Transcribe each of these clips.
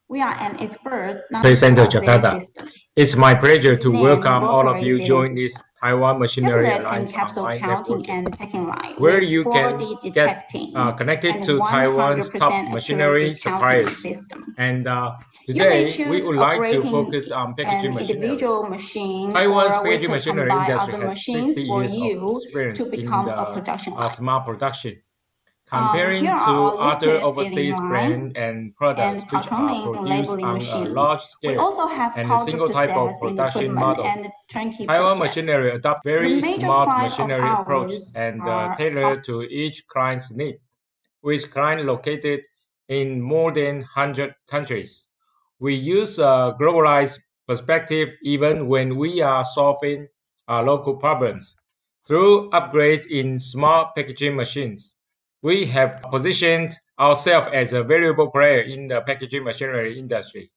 We are an expert Center, Jakarta. It's my pleasure to welcome all of you join this Taiwan Machinery tablet Alliance and capsule online counting networking, and packing line where with you 4D can get connected to Taiwan's top machinery suppliers. System. And You may today, we choose would like to operating focus on packaging an machinery. individual machine, Taiwan's or we packaging could machinery combine industry other has machines 50 for years of you experience to in become a the production line. smart production. Here Comparing are to our other liquid filling overseas brands line and products and which are cartooning produced labeling on a machines. large We scale also have and a powder single type of processing production equipment model, and turnkey Taiwan projects. Machinery adopts The very major smart client of machinery approach ours and are tailored to each client's need, with clients located in more than 100 countries. We use a globalized perspective even when we are solving local problems. Through upgrades in smart packaging machines, we have positioned ourselves as a valuable player in the packaging machinery industry.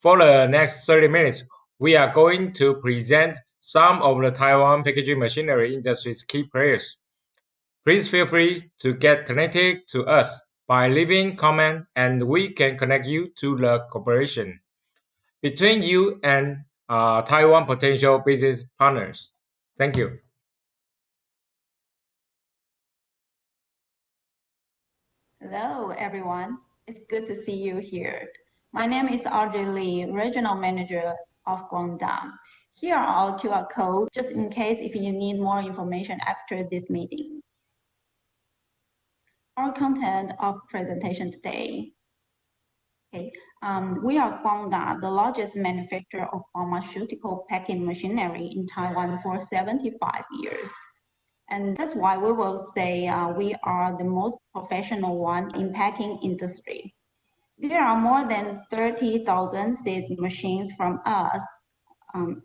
For the next 30 minutes, we are going to present some of the Taiwan packaging machinery industry's key players. Please feel free to get connected to us by leaving comment and we can connect you to the cooperation between you and Taiwan potential business partners. Thank you. Hello, everyone. It's good to see you here. My name is Audrey Lee, Regional Manager of Guangdong. Here are our QR codes, just in case if you need more information after this meeting. Our content of presentation today. Okay, we are Guangdong, the largest manufacturer of pharmaceutical packing machinery in Taiwan for 75 years. And that's why we will say we are the most professional one in packing industry. There are more than 30,000 sales machines from us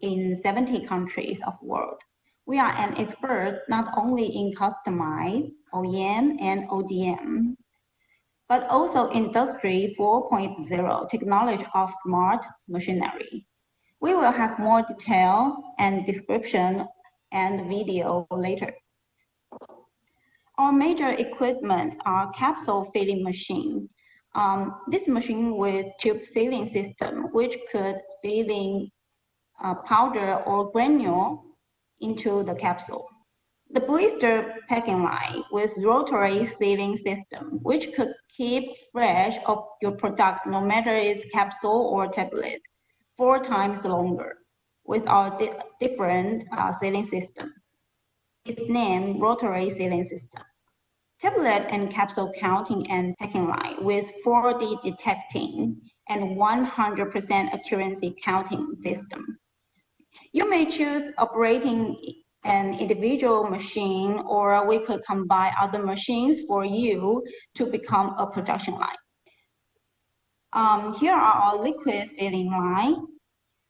in 70 countries of world. We are an expert not only in customized OEM and ODM, but also Industry 4.0 technology of smart machinery. We will have more detail and description and video later. Our major equipment are capsule filling machine. This machine with tube filling system, which could filling powder or granule into the capsule. The blister packing line with rotary sealing system, which could keep fresh of your product no matter it's capsule or tablet 4 times longer with our different sealing system. Its name, rotary sealing system. Tablet and capsule counting and packing line with 4D detecting and 100% accuracy counting system. You may choose operating an individual machine, or we could combine other machines for you to become a production line. Here are our liquid filling line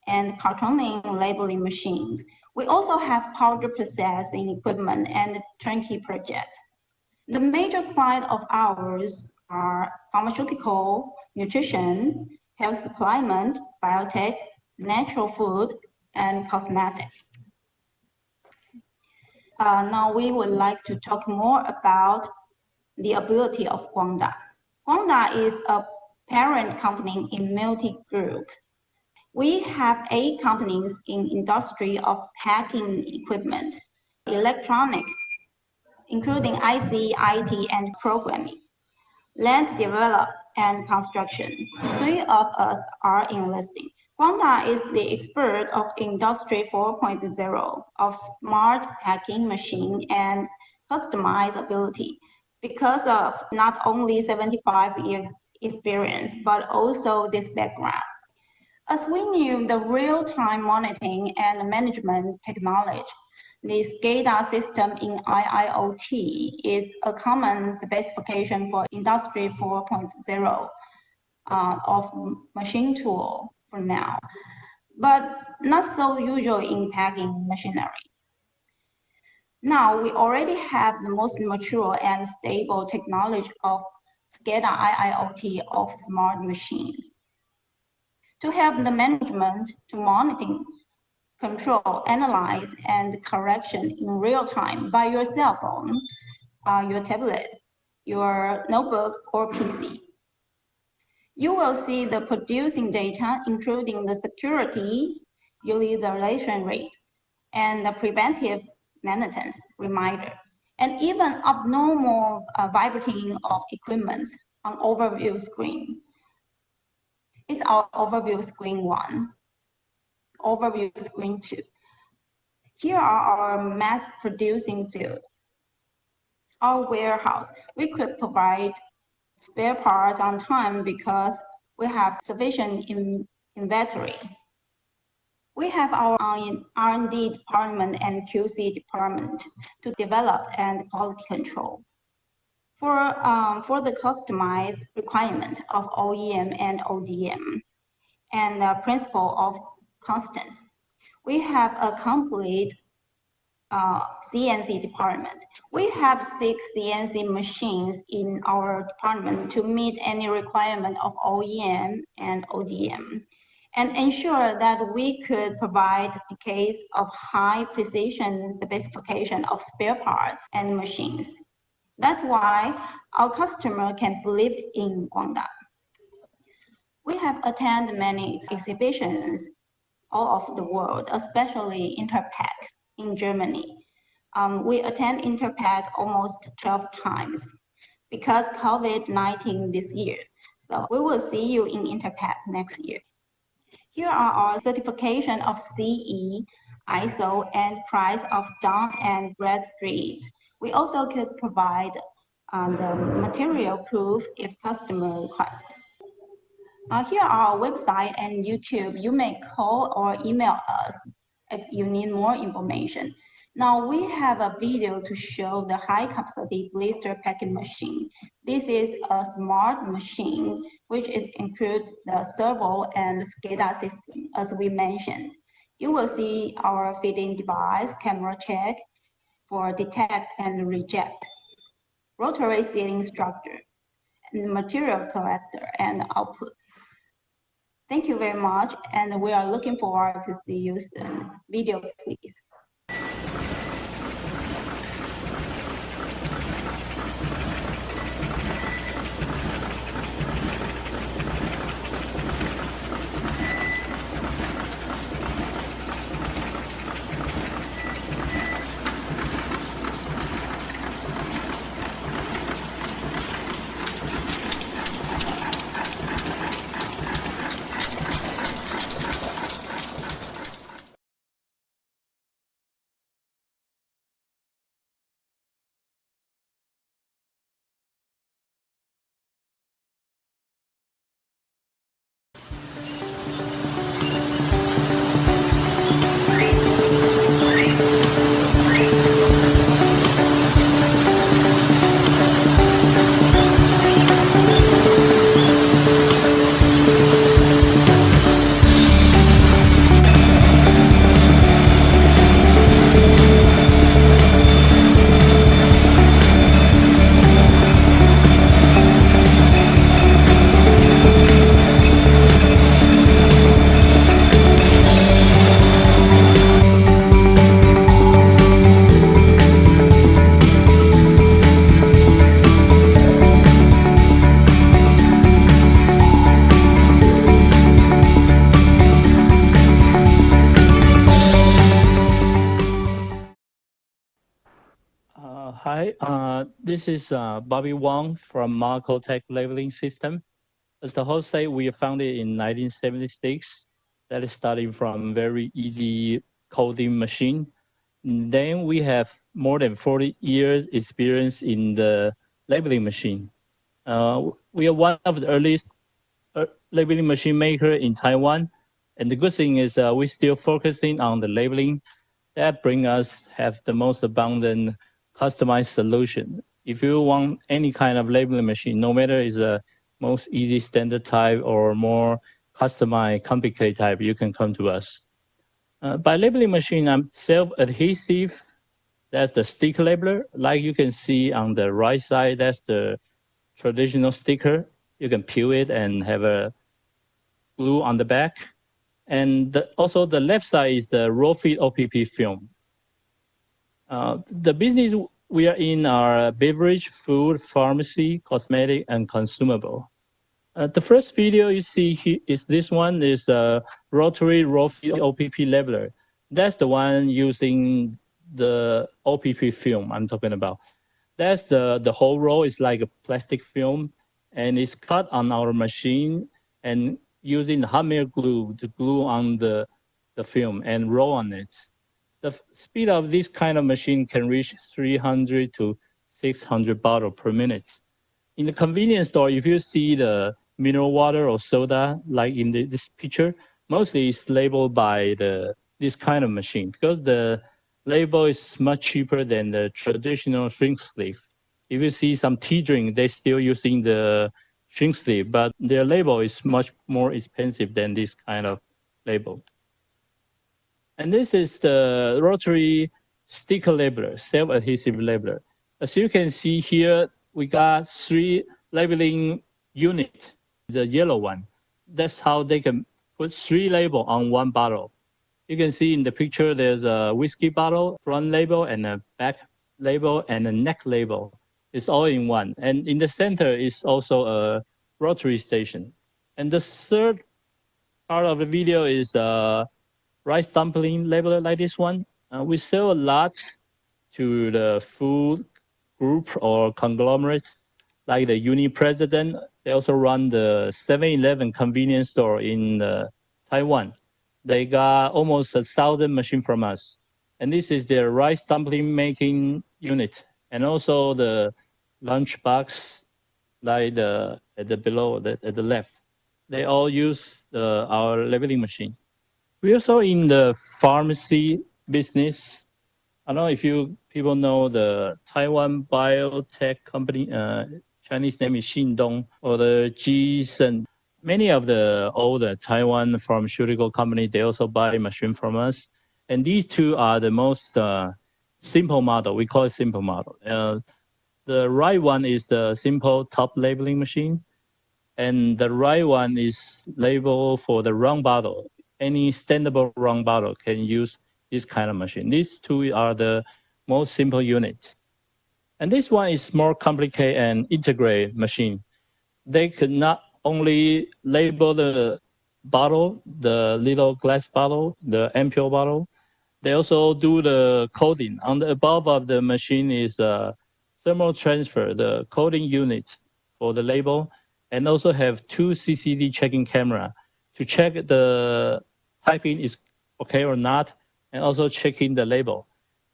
and cartooning labeling machines. We also have powder processing equipment and turnkey projects. The major clients of ours are pharmaceutical, nutrition, health supplement, biotech, natural food, and cosmetics. Now we would like to talk more about the ability of Guangda. Guangda is a parent company in multi-group. We have 8 companies in industry of packing equipment, electronic, including IC, IT, and programming, land develop, and construction. 3 of us are in listing. Guangda is the expert of Industry 4.0 of smart packing machine and customizability because of not only 75 years experience, but also this background. As we knew the real-time monitoring and management technology, the SCADA system in IIoT is a common specification for Industry 4.0 of machine tool for now, but not so usual in packing machinery. Now we already have the most mature and stable technology of SCADA IIoT of smart machines. To help the management to monitor, control, analyze, and correction in real time by your cell phone, your tablet, your notebook, or PC. You will see the producing data, including the security, utilization rate, and the preventive maintenance reminder, and even abnormal vibrating of equipment on overview screen. It's our overview screen 1, overview screen 2. Here are our mass producing field. Our warehouse, we could provide spare parts on time because we have sufficient inventory. We have our own R&D department and QC department to develop and quality control. For the customized requirement of OEM and ODM and the principle of constants, we have a complete CNC department. We have 6 CNC machines in our department to meet any requirement of OEM and ODM and ensure that we could provide decades of high precision specification of spare parts and machines. That's why our customer can believe in Guangda. We have attended many exhibitions all over the world, especially Interpack in Germany. We attend Interpack almost 12 times because COVID-19 this year. So we will see you in Interpack next year. Here are our certification of CE, ISO, and price of Dun and Bradstreet. We also could provide the material proof if customer requests. Here are our website and YouTube. You may call or email us if you need more information. Now we have a video to show the high capacity blister packing machine. This is a smart machine which includes the servo and SCADA system as we mentioned. You will see our feeding device, camera check for detect and reject, rotary sealing structure, and material collector and output. Thank you very much, and we are looking forward to see you soon. Video, please. Hi, this is Bobby Wong from Marco Tech Labeling System. As the host said, we are founded in 1976. That is starting from very easy coding machine. Then we have more than 40 years experience in the labeling machine. We are one of the earliest labeling machine maker in Taiwan. And the good thing is we're still focusing on the labeling. That bring us have the most abundant customized solution. If you want any kind of labeling machine, no matter is a most easy standard type or more customized complicated type, you can come to us. By labeling machine, I'm self-adhesive. That's the sticker labeler. Like you can see on the right side, that's the traditional sticker. You can peel it and have a glue on the back. And also the left side is the raw feed OPP film. The business we are in are beverage, food, pharmacy, cosmetic, and consumable. The first video you see here is this one is a rotary raw feed OPP labeler. That's the one using the OPP film I'm talking about. That's the whole roll is like a plastic film, and it's cut on our machine and using the hot melt glue to glue on the film and roll on it. The speed of this kind of machine can reach 300 to 600 bottles per minute. In the convenience store, if you see the mineral water or soda, like in this picture, mostly it's labeled by this kind of machine because the label is much cheaper than the traditional shrink sleeve. If you see some tea drink, they're still using the shrink sleeve, but their label is much more expensive than this kind of label. And this is the rotary sticker labeler, self-adhesive labeler. As you can see here, we got 3 labeling units, the yellow one. That's how they can put 3 labels on one bottle. You can see in the picture, there's a whiskey bottle, front label, and a back label, and a neck label. It's all in one. And in the center is also a rotary station. And the third part of the video is rice dumpling labeler like this one. We sell a lot to the food group or conglomerate like the Uni President. They also run the 7-Eleven convenience store in Taiwan. They got almost 1,000 machines from us. And this is their rice dumpling making unit. And also the lunch box like at the left. They all use our labeling machine. We also in the pharmacy business. I don't know if people know the Taiwan biotech company, Chinese name is Xindong, or the Jisen. Many of the older Taiwan pharmaceutical company, they also buy machine from us. And these two are the most simple model. We call it simple model. The right one is the simple top labeling machine. And the right one is labeled for the round bottle. Any standable round bottle can use this kind of machine. These two are the most simple unit. And this one is more complicated and integrated machine. They could not only label the bottle, the little glass bottle, the ampoule bottle, they also do the coding. On the above of the machine is a thermal transfer, the coding unit for the label, and also have 2 CCD checking camera to check the typing is okay or not, and also checking the label.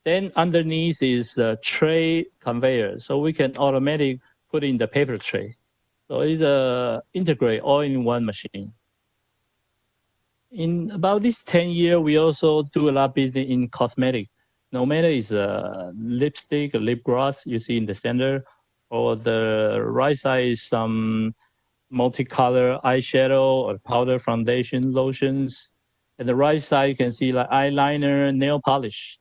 Then underneath is a tray conveyor, so we can automatically put in the paper tray. So it's a integrate all in one machine. In about this 10 years, we also do a lot of business in cosmetic. No matter it's a lipstick, a lip gloss you see in the center, or the right side is some multicolor eyeshadow or powder foundation lotions. And the right side you can see like eyeliner, nail polish.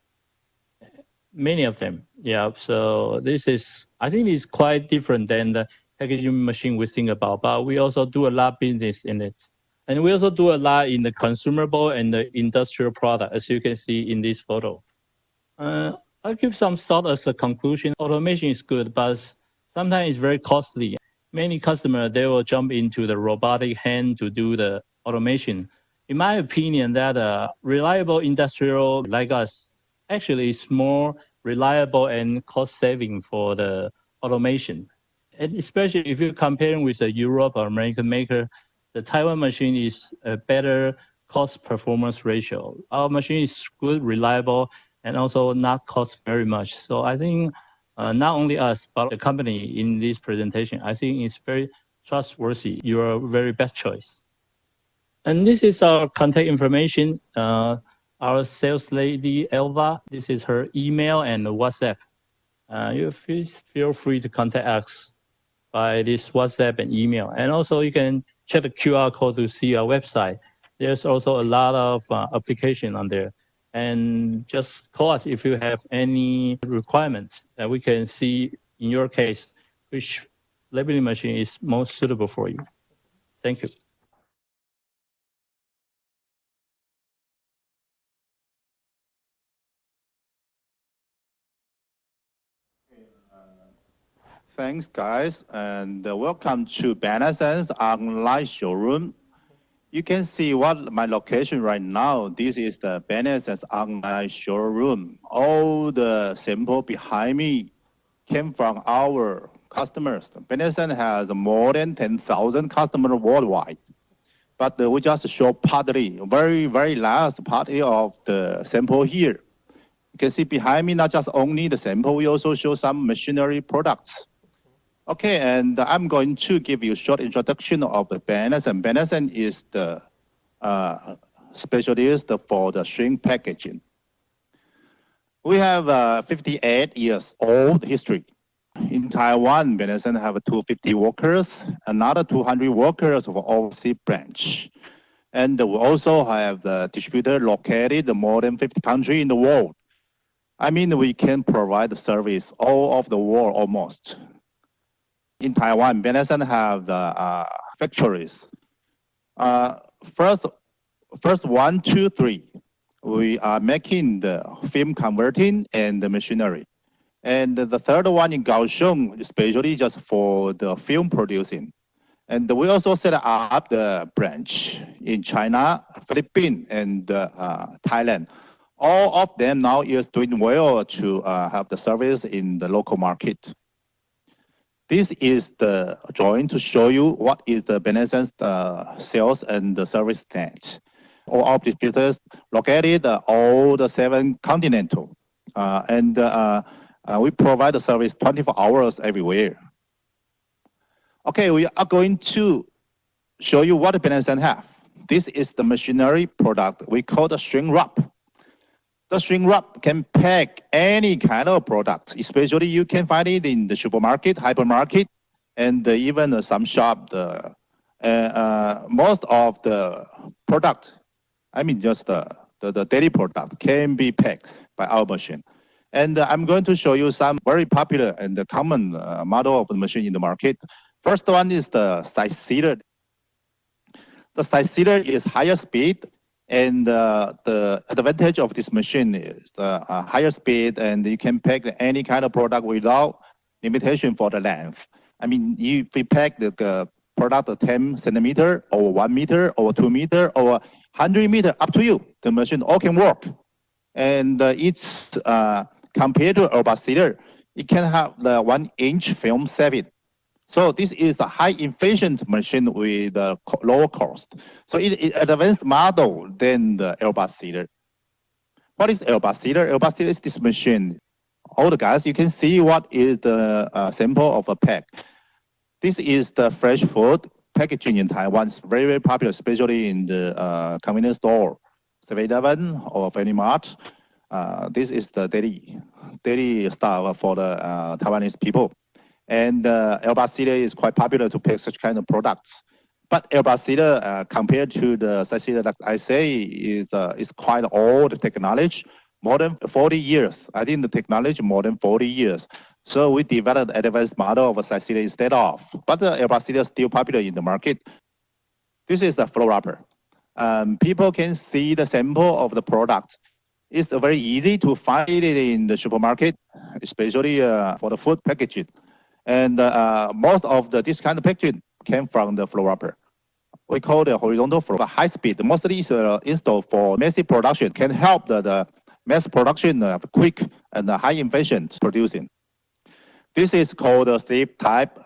Many of them, yeah. So this is, I think it's quite different than the packaging machine we think about, but we also do a lot of business in it. And we also do a lot in the consumable and the industrial product, as you can see in this photo. I'll give some thought as a conclusion. Automation is good, but sometimes it's very costly. Many customers, they will jump into the robotic hand to do the automation. In my opinion, that reliable industrial like us actually is more reliable and cost saving for the automation. And especially if you're comparing with a Europe or American maker, the Taiwan machine is a better cost performance ratio. Our machine is good, reliable, and also not cost very much. So I think not only us, but the company in this presentation, I think it's very trustworthy. You're a very best choice. And this is our contact information. Our sales lady, Elva, this is her email and WhatsApp. You feel free to contact us by this WhatsApp and email. And also you can check the QR code to see our website. There's also a lot of application on there. And just call us if you have any requirements that we can see in your case, which labeling machine is most suitable for you. Thank you. Thanks, guys, and welcome to Benesen's online showroom. You can see what my location right now. This is the Benesen's online showroom. All the sample behind me came from our customers. Benesen has more than 10,000 customers worldwide. But we just show partly, very last party of the sample here. You can see behind me, not just only the sample, we also show some machinery products. Okay, and I'm going to give you a short introduction of the Benesen. Benesen is the specialist for the shrink packaging. We have 58 years old history. In Taiwan, Benesen have 250 workers, another 200 workers of overseas branch. And we also have the distributor located in more than 50 countries in the world. I mean, we can provide the service all over the world almost. In Taiwan, Benesen have the factories. First 1, 2, 3, we are making the film converting and the machinery. And the third one in Kaohsiung, especially just for the film producing. And we also set up the branch in China, Philippines, and Thailand. All of them now is doing well to have the service in the local market. This is the drawing to show you what is the Benesen's sales and the service net. All of distributors located all the 7 continental. We provide the service 24 hours everywhere. Okay, we are going to show you what Benesen have. This is the machinery product we call the shrink wrap. The shrink wrap can pack any kind of product, especially you can find it in the supermarket, hypermarket, and even some shop. Most of the product, I mean just the daily product, can be packed by our machine. And I'm going to show you some very popular and common model of the machine in the market. First one is the side seater. The side seater is higher speed, and the advantage of this machine is the higher speed, and you can pack any kind of product without limitation for the length. I mean, if we pack the product 10 centimeter, or 1 meter, or 2 meter, or 100 meter, up to you. The machine all can work. And it's compared to a seater, it can have the 1-inch film saving. So this is a high efficient machine with a lower cost. So it is an advanced model than the Airbus seater. What is Airbus seater? Airbus seater is this machine. All the guys, you can see what is the sample of a pack. This is the fresh food packaging in Taiwan. It's very popular, especially in the convenience store, 7-Eleven or Family Mart. This is the daily stuff for the Taiwanese people. And Airbus seater is quite popular to pack such kind of products. But Airbus seater, compared to the side seater, like I say, is quite old technology, more than 40 years. I think the technology more than 40 years. So we developed an advanced model of a side seater instead of. But the Airbus seater is still popular in the market. This is the flow wrapper. People can see the sample of the product. It's very easy to find it in the supermarket, especially for the food packaging. And most of this kind of packaging came from the flow wrapper. We call the horizontal flow, high speed. Mostly is installed for massive production, can help the mass production quick and high efficient producing. This is called a strip type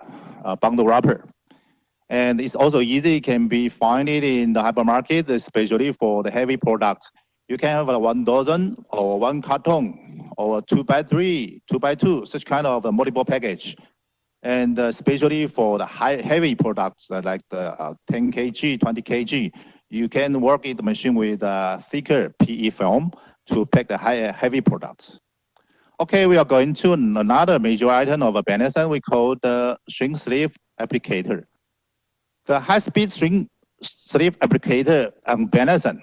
bundle wrapper. And it's also easy, can be found in the hypermarket, especially for the heavy products. You can have 1 dozen or 1 carton or 2x3, 2x2, such kind of multiple package. And especially for the heavy products like the 10 kg, 20 kg, you can work in the machine with thicker PE film to pack the heavy products. Okay, we are going to another major item of a Benesen we call the shrink sleeve applicator. The high-speed shrink sleeve applicator on Benesen,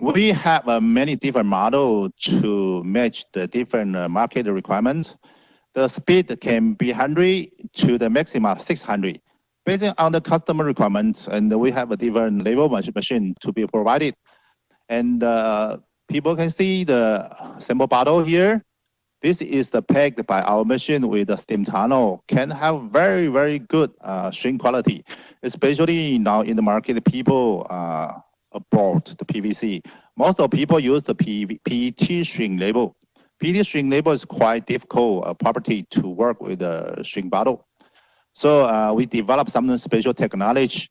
we have many different models to match the different market requirements. The speed can be 100 to the maximum 600, based on the customer requirements, and we have a different level machine to be provided. And people can see the sample bottle here. This is the packed by our machine with the steam tunnel, can have very, very good shrink quality, especially now in the market, people abroad the PVC. Most of people use the PET shrink label. PET shrink label is quite difficult property to work with the shrink bottle. So we developed some special technology.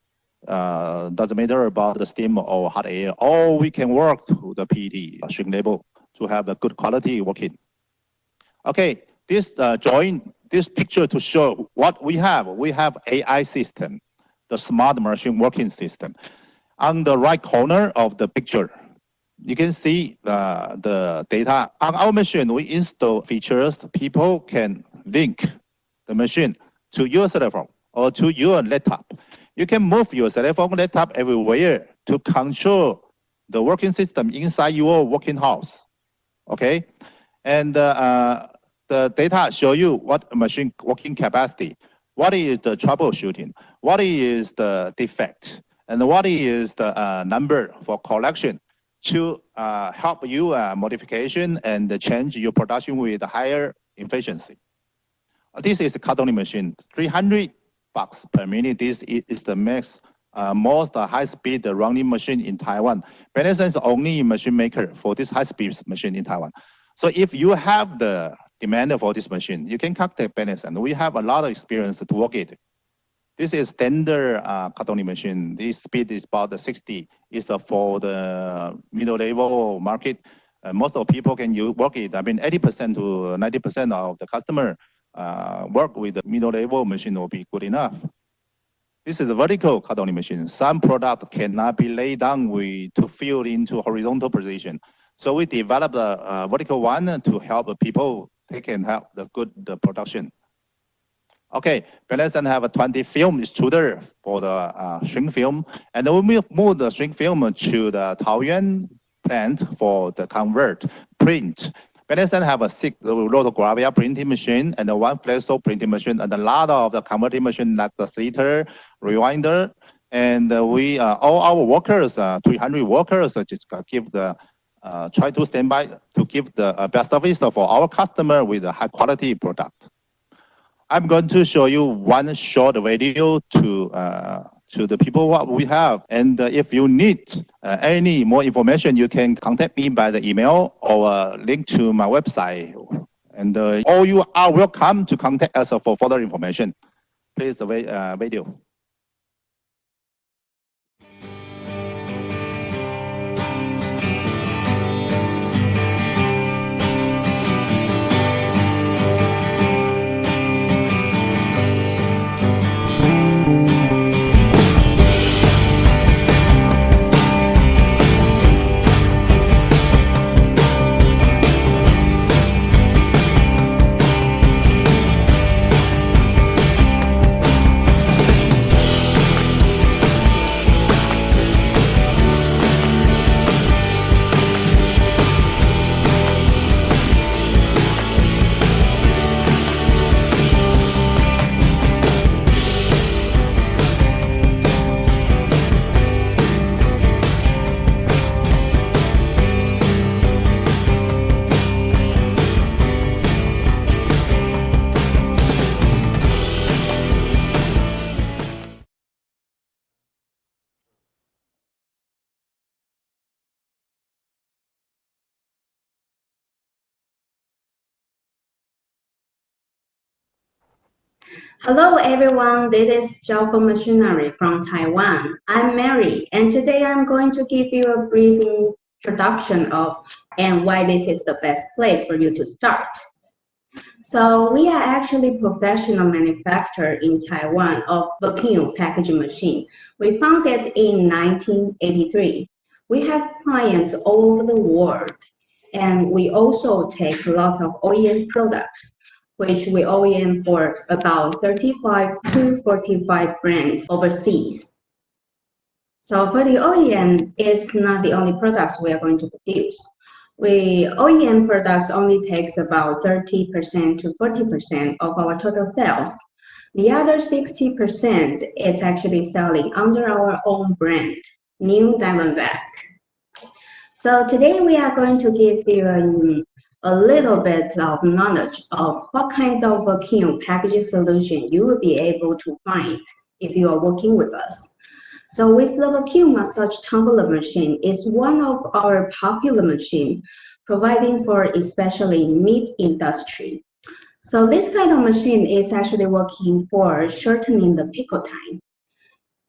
Doesn't matter about the steam or hot air, or we can work to the PET shrink label to have a good quality working. Okay, this this picture to show what we have. We have AI system, the smart machine working system. On the right corner of the picture, you can see the data. On our machine, we install features. People can link the machine to your cell phone or to your laptop. You can move your cell phone, laptop everywhere to control the working system inside your working house. Okay, and the data show you what machine working capacity, what is the troubleshooting, what is the defect, and what is the number for collection to help you modification and change your production with higher efficiency. This is the cartoning machine, $300 per minute. This is the max, most high-speed running machine in Taiwan. Benison is the only machine maker for this high-speed machine in Taiwan. So if you have the demand for this machine, you can contact Benison. We have a lot of experience to work it. This is standard cartoning machine. This speed is about 60. It's for the middle level market. Most of people can work it. I mean, 80% to 90% of the customer work with the middle level machine will be good enough. This is a vertical cartoning machine. Some product cannot be laid down to fill into horizontal position. So we developed a vertical one to help people. They can help the production. Okay, Benison have a 20 film extruder for the shrink film, and we move the shrink film to the Taoyuan plant for the convert print. Benison have a 6 rotogravure printing machine and 1 flexo printing machine, and a lot of the converting machine like the sliter, rewinder, and we all our workers, 300 workers, just give the try to stand by to give the best service for our customer with a high quality product. I'm going to show you one short video to the people what we have. And if you need any more information, you can contact me by the email or link to my website. And all you are welcome to contact us for further information. Please the video. Hello everyone, this is Zhao from Machinery from Taiwan. I'm Mary, and today I'm going to give you a brief introduction of and why this is the best place for you to start. So we are actually professional manufacturer in Taiwan of vacuum packaging machine. We founded in 1983. We have clients all over the world, and we also take lots of OEM products, which we OEM for about 35 to 45 brands overseas. So for the OEM, it's not the only products we are going to produce. OEM products only takes about 30% to 40% of our total sales. The other 60% is actually selling under our own brand, New Diamondback. So today we are going to give you a little bit of knowledge of what kind of vacuum packaging solution you will be able to find if you are working with us. So with the vacuum massage tumbler machine is one of our popular machine providing for especially meat industry. So this kind of machine is actually working for shortening the pickle time.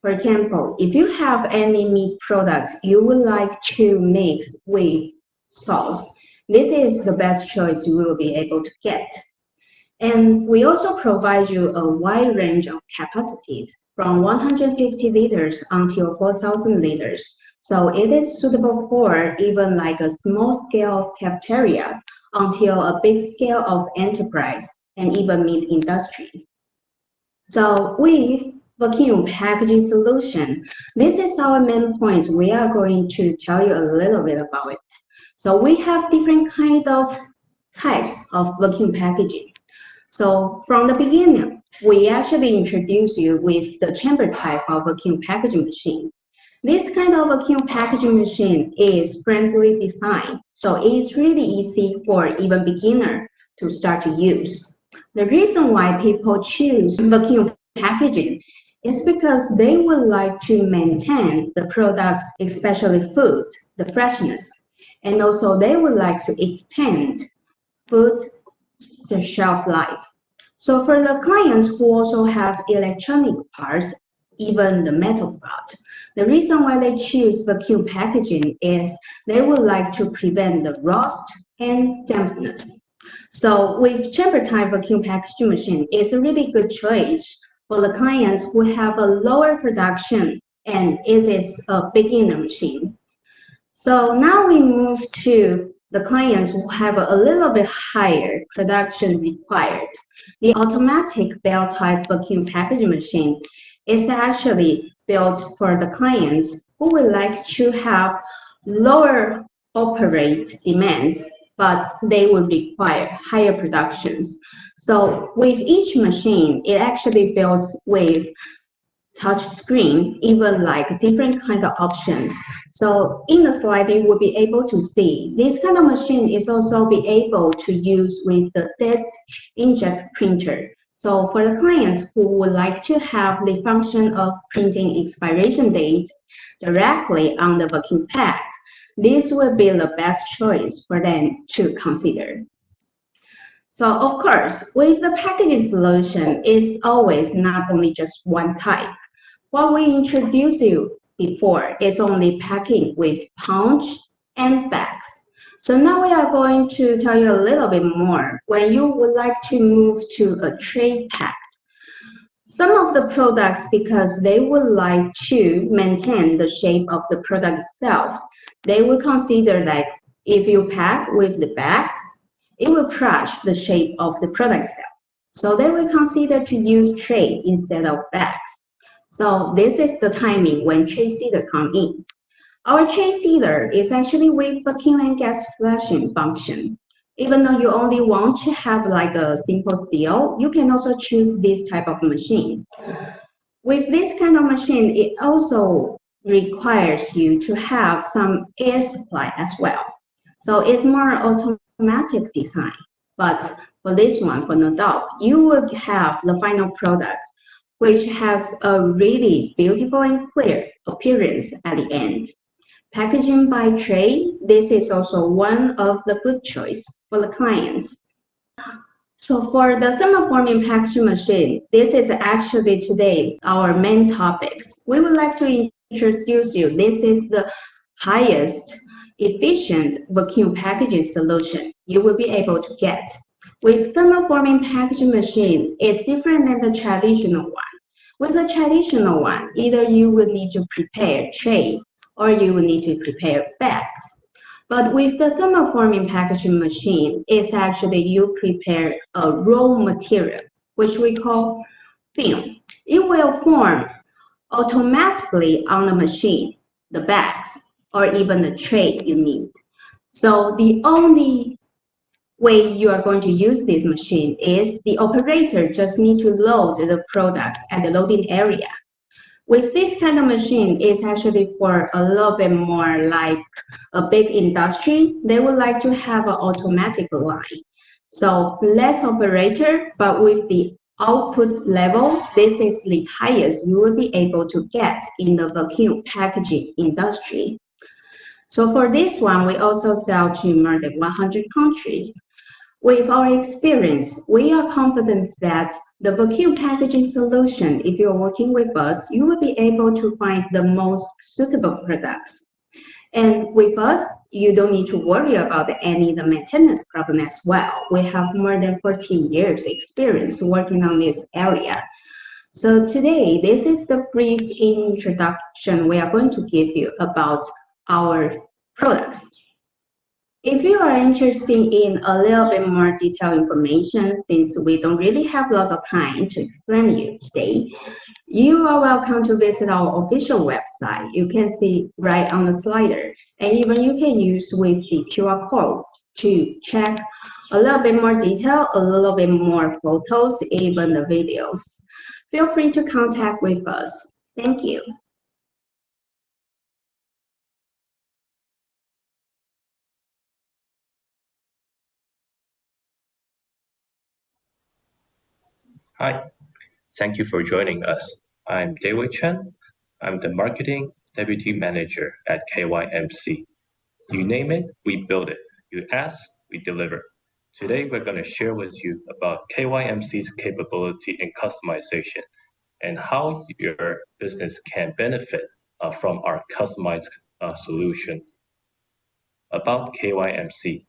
For example, if you have any meat products you would like to mix with sauce, this is the best choice you will be able to get. And we also provide you a wide range of capacities from 150 liters until 4,000 liters. So it is suitable for even like a small scale of cafeteria until a big scale of enterprise and even meat industry. So with vacuum packaging solution, this is our main points. We are going to tell you a little bit about it. So we have different kind of types of vacuum packaging. So from the beginning, we actually introduce you with the chamber type of vacuum packaging machine. This kind of vacuum packaging machine is friendly design, so it's really easy for even beginner to start to use. The reason why people choose vacuum packaging is because they would like to maintain the products, especially food, the freshness, and also they would like to extend food shelf life. So for the clients who also have electronic parts, even the metal part, the reason why they choose vacuum packaging is they would like to prevent the rust and dampness. So with chamber type vacuum packaging machine, it's a really good choice for the clients who have a lower production and it is a beginner machine. So now we move to the clients who have a little bit higher production required. The automatic bell type vacuum packaging machine is actually built for the clients who would like to have lower operate demands, but they would require higher productions. So with each machine, it actually builds with touch screen, even like different kind of options. So in the slide, you will be able to see this kind of machine is also be able to use with the dead inkjet printer. So for the clients who would like to have the function of printing expiration date directly on the vacuum pack, this will be the best choice for them to consider. So of course, with the packaging solution, it's always not only just one type. What we introduced you before is only packing with pouch and bags. So now we are going to tell you a little bit more when you would like to move to a tray packed. Some of the products, because they would like to maintain the shape of the product itself, they will consider that if you pack with the bag, it will crush the shape of the product itself. So they will consider to use tray instead of bags. So this is the timing when tray sealer come in. Our tray sealer is actually with vacuum and gas flushing function. Even though you only want to have like a simple seal, you can also choose this type of machine. With this kind of machine, it also requires you to have some air supply as well. So it's more automatic design. But for this one, for no doubt, you will have the final product, which has a really beautiful and clear appearance at the end. Packaging by tray, this is also one of the good choice for the clients. So for the thermoforming packaging machine, this is actually today our main topics. We would like to introduce you. This is the highest efficient vacuum packaging solution you will be able to get. With thermoforming packaging machine, it's different than the traditional one. With the traditional one, either you will need to prepare tray or you will need to prepare bags. But with the thermoforming packaging machine, it's actually you prepare a raw material, which we call film. It will form automatically on the machine, the bags, or even the tray you need. So the only way you are going to use this machine is the operator just need to load the products at the loading area. With this kind of machine, it's actually for a little bit more like a big industry. They would like to have an automatic line. So less operator, but with the output level, this is the highest you will be able to get in the vacuum packaging industry. So for this one, we also sell to more than 100 countries. With our experience, we are confident that the vacuum packaging solution, if you're working with us, you will be able to find the most suitable products. And with us, you don't need to worry about any of the maintenance problem as well. We have more than 40 years experience working on this area. So today, this is the brief introduction we are going to give you about our products. If you are interested in a little bit more detailed information, since we don't really have lots of time to explain you today, you are welcome to visit our official website. You can see right on the slider, and even you can use with the QR code to check a little bit more detail, a little bit more photos, even the videos. Feel free to contact with us. Thank you. Hi, thank you for joining us. I'm Daewei Chen. I'm the Marketing Deputy Manager at KYMC. You name it, we build it. You ask, we deliver. Today, we're going to share with you about KYMC's capability in customization and how your business can benefit from our customized solution. About KYMC.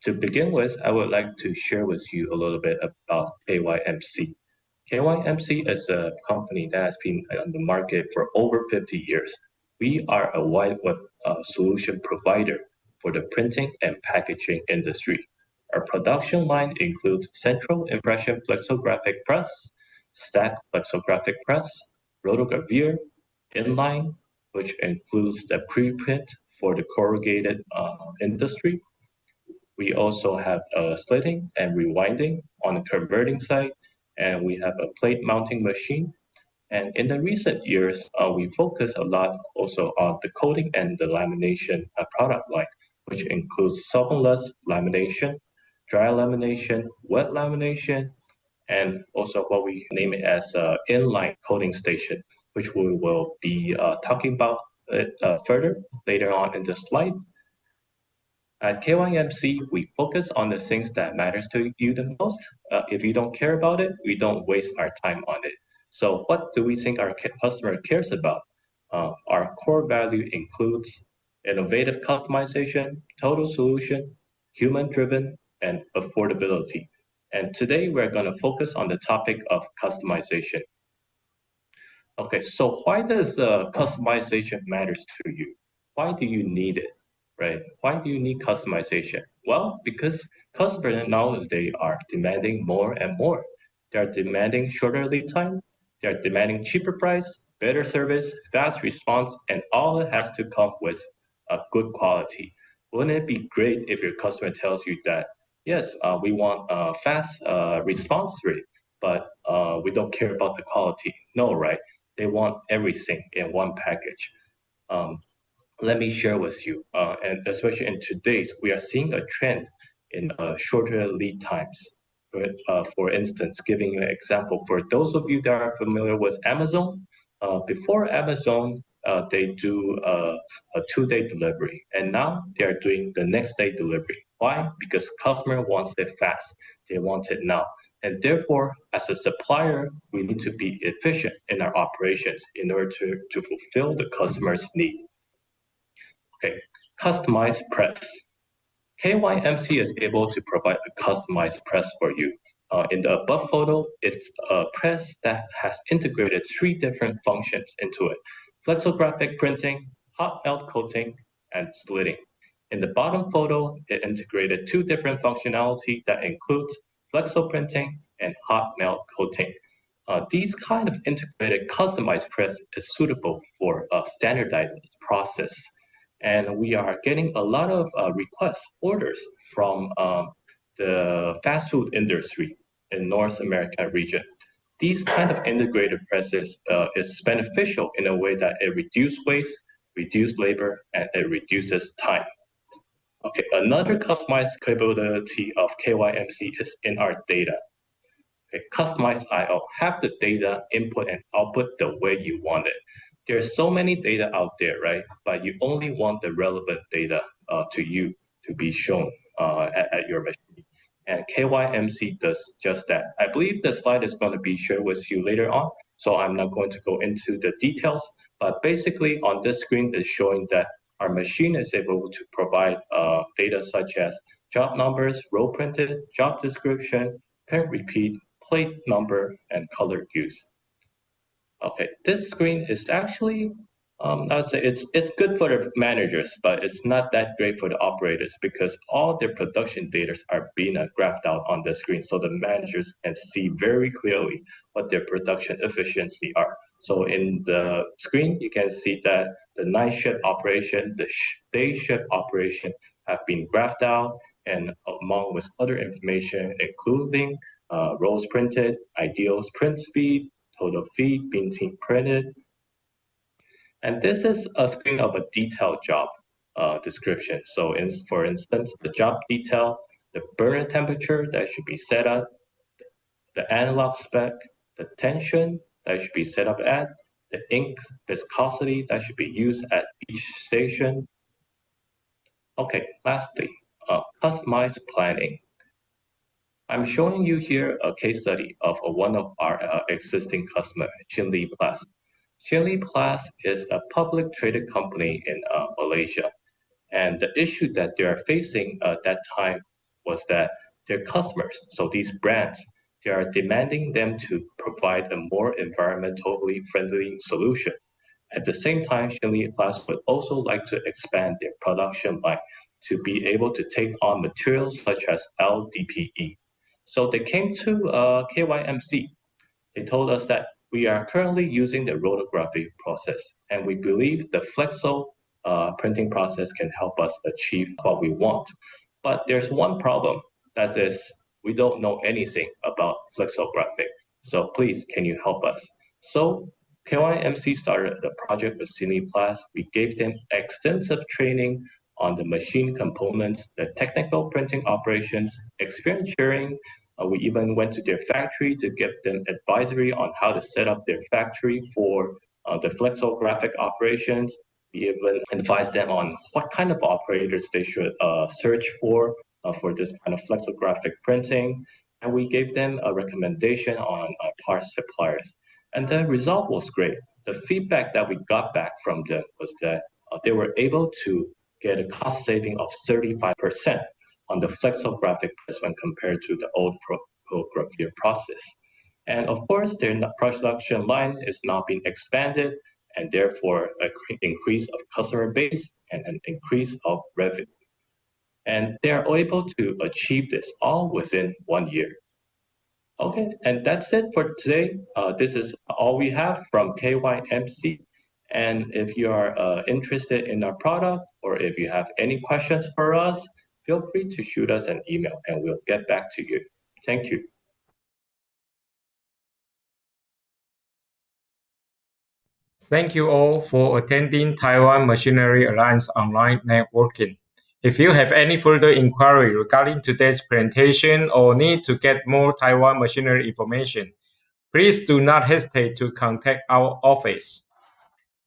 To begin with, I would like to share with you a little bit about KYMC. KYMC is a company that has been on the market for over 50 years. We are a wide web solution provider for the printing and packaging industry. Our production line includes central impression flexographic press, stack flexographic press, rotogravure, inline, which includes the preprint for the corrugated industry. We also have slitting and rewinding on the converting side, and we have a plate mounting machine. And in the recent years, we focus a lot also on the coating and the lamination product line, which includes solventless lamination, dry lamination, wet lamination, and also what we name it as inline coating station, which we will be talking about it further later on in the slide. At KYMC, we focus on the things that matters to you the most. If you don't care about it, we don't waste our time on it. So what do we think our customer cares about? Our core value includes innovative customization, total solution, human-driven, and affordability. And today we're going to focus on the topic of customization. Okay, so why does customization matters to you? Why do you need it? Right? Why do you need customization? Well, because customers nowadays are demanding more and more. They're demanding shorter lead time, they're demanding cheaper price, better service, fast response, and all it has to come with a good quality. Wouldn't it be great if your customer tells you that, yes, we want a fast response rate, but we don't care about the quality? No, right? They want everything in one package. Let me share with you, and especially in today's, we are seeing a trend in shorter lead times. For instance, giving you an example, for those of you that are familiar with Amazon, before Amazon, they do a 2-day delivery, and now they are doing the next day delivery. Why? Because customer wants it fast. They want it now. And therefore, as a supplier, we need to be efficient in our operations in order to fulfill the customer's need. Okay, customized press. KYMC is able to provide a customized press for you. In the above photo, it's a press that has integrated 3 different functions into it: flexographic printing, hot melt coating, and slitting. In the bottom photo, it integrated 2 different functionality that includes flexo printing and hot melt coating. These kind of integrated customized press is suitable for a standardized process. And we are getting a lot of requests, orders from the fast food industry in North America region. These kind of integrated presses is beneficial in a way that it reduces waste, reduces labor, and it reduces time. Okay, another customized capability of KYMC is in our data. Okay, customized IO, have the data input and output the way you want it. There's so many data out there, right? But you only want the relevant data to you to be shown at your machine. And KYMC does just that. I believe the slide is going to be shared with you later on, so I'm not going to go into the details, but basically on this screen is showing that our machine is able to provide data such as job numbers, row printed, job description, print repeat, plate number, and color use. Okay, this screen is actually, I'd say it's good for the managers, but it's not that great for the operators because all their production data are being graphed out on the screen, so the managers can see very clearly what their production efficiency are. So in the screen, you can see that the night shift operation, the day shift operation have been graphed out, and along with other information, including rows printed, ideals print speed, total feed being printed. And this is a screen of a detailed job description. So for instance, the job detail, the burner temperature that should be set up, the analog spec, the tension that should be set up at, the ink viscosity that should be used at each station. Okay, lastly, customized planning. I'm showing you here a case study of one of our existing customers, Chinli Plus. Chinli Plus is a public traded company in Malaysia. And the issue that they are facing at that time was that their customers, so these brands, they are demanding them to provide a more environmentally friendly solution. At the same time, Chinli Plus would also like to expand their production line to be able to take on materials such as LDPE. So they came to KYMC. They told us that we are currently using the rotography process, and we believe the flexo printing process can help us achieve what we want. But there's one problem, that is, we don't know anything about flexographic. So please, can you help us? So KYMC started the project with Cine Plus. We gave them extensive training on the machine components, the technical printing operations, experience sharing. We even went to their factory to give them advisory on how to set up their factory for the flexographic operations. We even advised them on what kind of operators they should search for this kind of flexographic printing. And we gave them a recommendation on parts suppliers. And the result was great. The feedback that we got back from them was that they were able to get a cost saving of 35% on the flexographic press when compared to the old photography process. And of course, their production line is now being expanded, and therefore an increase of customer base and an increase of revenue. And they are able to achieve this all within 1 year. Okay, and that's it for today. This is all we have from KYMC. And if you are interested in our product, or if you have any questions for us, feel free to shoot us an email and we'll get back to you. Thank you. Thank you all for attending Taiwan Machinery Alliance online networking. If you have any further inquiry regarding today's presentation or need to get more Taiwan machinery information, please do not hesitate to contact our office.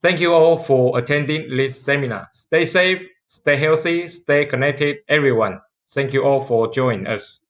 Thank you all for attending this seminar. Stay safe, stay healthy, stay connected, everyone. Thank you all for joining us.